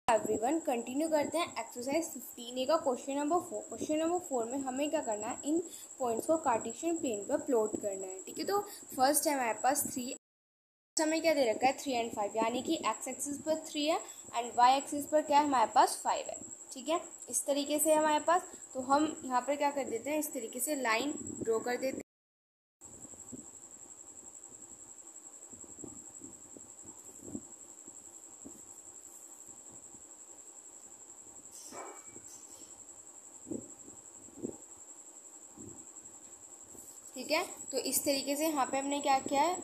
Everyone, continue करते हैं exercise 15A का क्वेश्चन नंबर 4। क्वेश्चन नंबर 4 में हमें क्या करना है, इन पॉइंट्स को कार्टेशियन प्लेन पर प्लॉट करना है। ठीक है, तो फर्स्ट है हमारे पास 3, हमें क्या दे रखा है 3 and 5, यानी कि एक्स एक्सिस पर 3 है एंड वाई एक्सिस पर क्या है हमारे पास 5 है। ठीक है, इस तरीके से हमारे पास, तो हम यहाँ पर क्या कर देते हैं, इस तरीके से लाइन ड्रॉ कर देते हैं। ठीक है, तो इस तरीके से यहाँ पे हमने क्या किया है,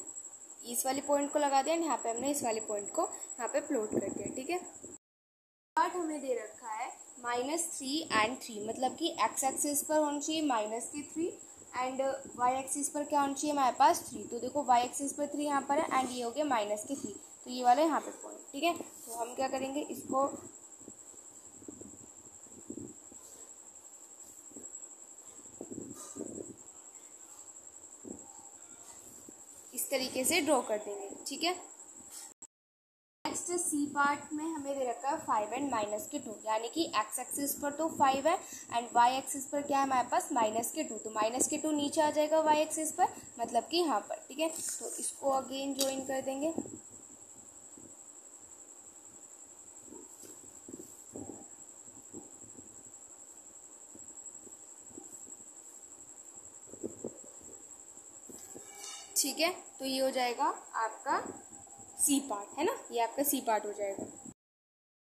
इस वाली पॉइंट को लगा दिया, यहाँ पे हमने इस वाली पॉइंट को यहाँ पे प्लॉट कर दिया। ठीक है, पार्ट हमें दे रखा है -3 and 3, मतलब कि एक्स एक्सिस पर होना चाहिए -3 एंड वाई एक्सिस पर क्या होना चाहिए हमारे पास 3। तो देखो वाई एक्सिस पर 3 यहाँ पर है एंड ये हो गया -3, तो ये वाला यहाँ पे पॉइंट। ठीक है, तो हम क्या करेंगे, इसको इस तरीके से ड्रॉ कर देंगे। ठीक है, नेक्स्ट सी पार्ट में हमें दे रखा है 5 and -2, यानी कि एक्स एक्सिस पर तो 5 है एंड वाई एक्सिस पर क्या है हमारे पास -2, तो -2 नीचे आ जाएगा वाई एक्सिस पर, मतलब कि यहाँ पर। ठीक है, तो इसको अगेन ज्वाइन कर देंगे। ठीक है, तो ये हो जाएगा आपका सी पार्ट, है ना, ये आपका सी पार्ट हो जाएगा।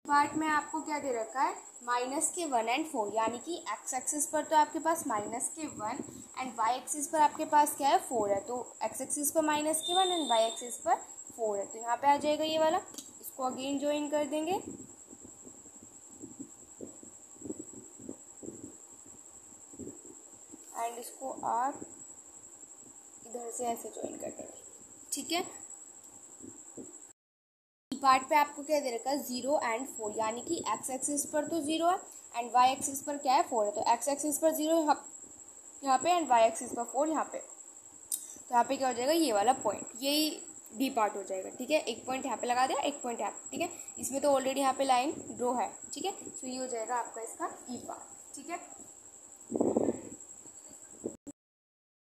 पार्ट में आपको क्या दे रखा है, -1 and 4, यानी कि एक्स एक्सिस पर तो आपके पास -1 एंड वाई एक्सिस पर आपके पास क्या है 4 है, तो एक्स एक्सिस पर -1 एंड वाई एक्सिस पर 4 है, तो यहाँ पे आ जाएगा ये वाला। इसको अगेन ज्वाइन कर देंगे एंड इसको आप इधर से ऐसे ज्वाइन कर देंगे। ठीक है, पार्ट पे आपको क्या दे रखा है 0 and 4, यानी कि एक्स एक्सिस पर तो 0 है एंड वाई एक्सिस पर क्या है 4 है, तो एक्स एक्सिस पर 0 यहाँ पे एंड वाई एक्सिस पर 4 यहाँ पे, तो यहाँ पे क्या हो जाएगा ये वाला पॉइंट, यही डी पार्ट हो जाएगा। ठीक है, एक पॉइंट यहाँ पे लगा दिया, एक पॉइंट यहाँ पे। ठीक है, इसमें तो ऑलरेडी यहाँ पे लाइन ड्रॉ है। ठीक है, तो ये हो जाएगा आपका इसका ई पार्ट। ठीक है,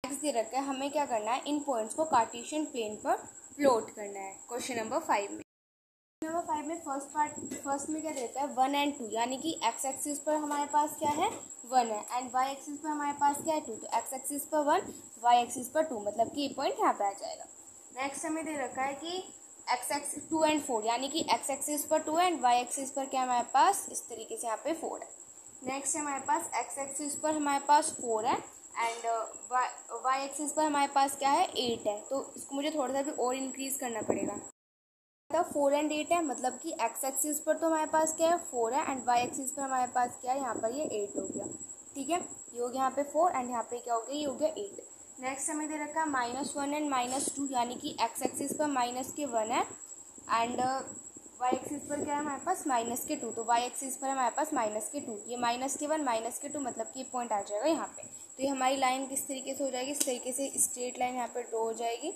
नेक्स्ट दे रखा है हमें क्या करना है, इन पॉइंट्स को कार्टेशियन प्लेन पर प्लॉट करना है। क्वेश्चन नंबर 5 में, नंबर 5 में फर्स्ट में क्या देता है 1 and 2, यानी कि एक्स एक्सिस पर हमारे पास क्या है 1 है एंड वाई एक्सिस पर हमारे पास क्या है 2, तो एक्स एक्सिस पर 1 वाई एक्सिस पर 2, मतलब कि ये पॉइंट यहाँ पे आ जाएगा। नेक्स्ट हमें दे रखा है कि एक्स एक्सिस 2 and 4, यानी कि एक्स एक्सिस पर 2 एंड वाई एक्सिस पर क्या हमारे पास इस तरीके से यहाँ पे 4 है। नेक्स्ट हमारे पास एक्स एक्सिस पर हमारे पास 4 है एंड वाई एक्सिस पर हमारे पास क्या है 8 है, तो इसको मुझे थोड़ा सा भी और इंक्रीज करना पड़ेगा। 4 and 8 है, मतलब कि एक्स एक्सिस पर तो हमारे पास क्या है 4 है एंड वाई एक्सिस पर हमारे पास क्या है यहाँ पर ये 8 हो गया। ठीक है, ये हो गया यहाँ पे 4 एंड यहाँ पे क्या हो गया, ये हो गया 8। नेक्स्ट हमें दे रखा है -1 and -2, यानी कि एक्स एक्सिस पर -1 है एंड वाई एक्सिस पर क्या है हमारे पास -2, तो वाई एक्सिस पर हमारे पास -2, ये -1 -2, मतलब कि ये पॉइंट आ जाएगा यहाँ पे। तो ये हमारी लाइन किस तरीके से हो जाएगी, इस तरीके से स्ट्रेट लाइन यहाँ पे ड्रॉ हो जाएगी।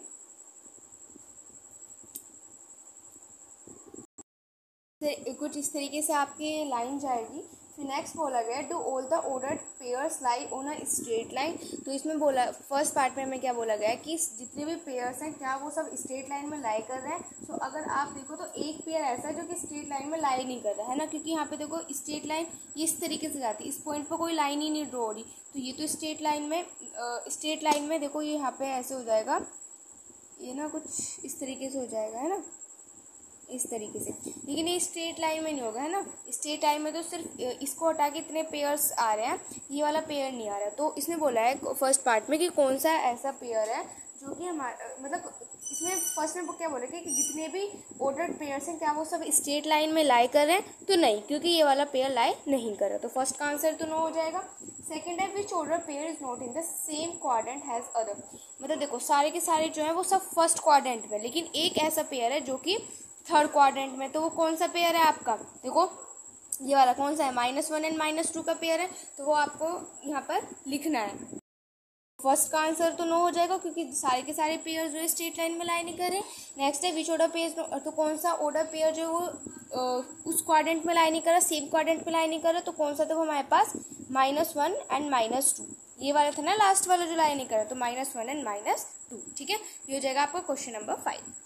कुछ इस तरीके से आपकी लाइन जाएगी। फिर नेक्स्ट बोला गया do all the ordered pairs lie on a straight line, तो इसमें बोला फर्स्ट पार्ट में हमें क्या बोला गया है कि जितने भी पेयर्स हैं क्या वो सब स्ट्रेट लाइन में लाई कर रहे हैं। तो अगर आप देखो तो एक पेयर ऐसा है जो कि स्ट्रेट लाइन में लाई नहीं कर रहा है ना, क्योंकि यहाँ पे देखो स्ट्रेट लाइन ये इस तरीके से जाती है, इस पॉइंट पर कोई लाइन ही नहीं ड्रॉ हो रही, तो ये तो स्ट्रेट लाइन में देखो ये यहाँ पे ऐसे हो जाएगा, ये ना कुछ इस तरीके से हो जाएगा, है ना, इस तरीके से। लेकिन ये स्ट्रेट लाइन में नहीं होगा, है ना, स्ट्रेट लाइन में तो सिर्फ इसको हटा के इतने पेयर्स आ रहे हैं, ये वाला पेयर नहीं आ रहा है। तो इसने बोला है फर्स्ट पार्ट में कि कौन सा ऐसा पेयर है जो कि हमारा, मतलब इसमें फर्स्ट में क्या बोला कि जितने भी ऑर्डर्ड पेयर्स हैं क्या वो सब स्ट्रेट लाइन में लाई कर रहे हैं, तो नहीं, क्योंकि ये वाला पेयर लाई नहीं कर रहा, तो फर्स्ट का आंसर तो नो हो जाएगा। सेकेंड है which order pair is not in the same quadrant has other, मतलब देखो सारे के सारे जो है वो सब फर्स्ट क्वाड्रेंट में, लेकिन एक ऐसा पेयर है जो कि थर्ड क्वाड्रेंट में, तो वो कौन सा पेयर है आपका, देखो ये वाला कौन सा है -1 and -2 का पेयर है, तो वो आपको यहाँ पर लिखना है। फर्स्ट का आंसर तो नो हो जाएगा क्योंकि सारे के सारे पेयर जो है स्ट्रेट लाइन में लाइन नहीं कर रहे। नेक्स्ट है विच ऑर्डर पेयर, तो कौन सा ऑर्डर पेयर जो वो उस क्वाड्रेंट में लाइन नहीं कर रहा, सेम क्वाड्रेंट में लाइन नहीं कर रहा, तो कौन सा था वो हमारे पास -1 एंड -2, ये वाला था ना लास्ट वाला जो लाइन नहीं कर रहा, तो -1 एंड -2, ठीक है। ये हो जाएगा आपका क्वेश्चन नंबर 5।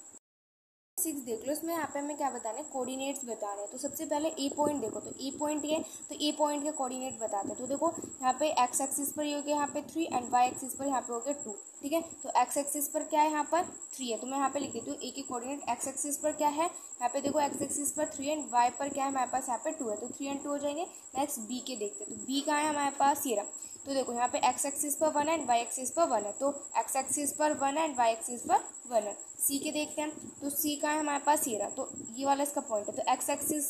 6 देख लो, इसमें यहाँ पे हमें क्या बताना है, कोऑर्डिनेट्स बताने हैं। तो सबसे पहले ए पॉइंट देखो, तो ए पॉइंट ये, तो ए पॉइंट के कोऑर्डिनेट बताते हैं। तो देखो यहाँ पे एक्स एक्सिस पर ये हो गया यहाँ पे 3 एंड वाई एक्सिस पर यहाँ पे हो गया 2, ठीक है। तो एक्स एक्सिस पर क्या है यहाँ पर 3 है, तो मैं यहाँ पे लिख देती हूँ ए के कोऑर्डिनेट एक्स एक्सिस पर क्या है, यहाँ पे देखो एक्स एक्सिस पर 3 एंड वाई पर क्या है हमारे पास यहाँ पे 2 है, तो 3 एंड 2 हो जाएंगे। नेक्स्ट बी के देखते हैं, तो बी कहाँ है हमारे पास, ये रहा। तो देखो यहाँ पे एक्स एक्सिस पर 1 है एंड वाई एक्सिस पर 1 है, तो एक्स एक्सिस पर 1 है एंड वाई एक्सिस पर 1 है। सी के देखते हैं, तो सी का है हमारे पास ये रहा, तो ये वाला इसका पॉइंट है। तो एक्स एक्सिस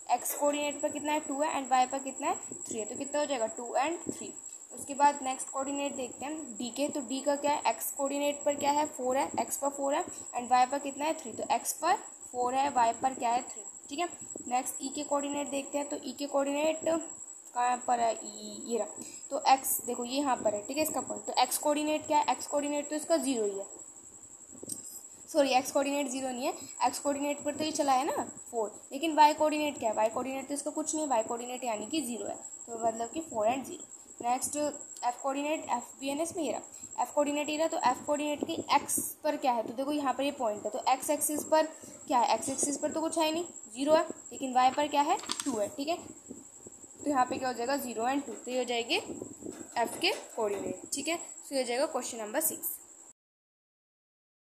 एक्स कोऑर्डिनेट पर कितना है 2 है एंड वाई पर कितना है 3 है, तो कितना हो जाएगा 2 एंड 3। उसके बाद नेक्स्ट कोऑर्डिनेट देखते हैं डी के, तो डी का क्या है, एक्स कोऑर्डिनेट पर क्या है 4 है, एक्स पर 4 है एंड वाई पर कितना है 3, तो एक्स पर 4 है, वाई पर क्या है 3, ठीक है। नेक्स्ट ई के कोऑर्डिनेट देखते हैं, तो ई के कोऑर्डिनेट कहाँ पर है, ये रहा। तो एक्स देखो ये यहाँ पर है, ठीक है इसका पॉइंट। तो एक्स कोऑर्डिनेट क्या है, एक्स कोऑर्डिनेट तो इसका 0 ही है, सॉरी एक्स कोऑर्डिनेट 0 नहीं है, एक्स कोऑर्डिनेट पर तो ये चला है ना 4, लेकिन वाई कोऑर्डिनेट क्या है, वाई कोऑर्डिनेट तो इसका कुछ नहीं है, वाई कोऑर्डिनेट यानी कि 0 है, तो मतलब कि 4 and 0। Next F coordinate, F B N S में ये रहा, एफ कोऑर्डिनेट ये रहा, तो एफ कोऑर्डिनेट की एक्स पर क्या है, तो देखो यहाँ पर ये पॉइंट है, तो एक्स एक्सिस पर क्या है, एक्स एक्सिस पर तो कुछ है नहीं 0 है, लेकिन वाई पर क्या है 2 है, ठीक है। तो यहाँ पे क्या हो जाएगा 0 एंड 2, तो ये हो जाएगी एफ के कोऑर्डिनेट, ठीक है। तो ये हो जाएगा क्वेश्चन नंबर 6।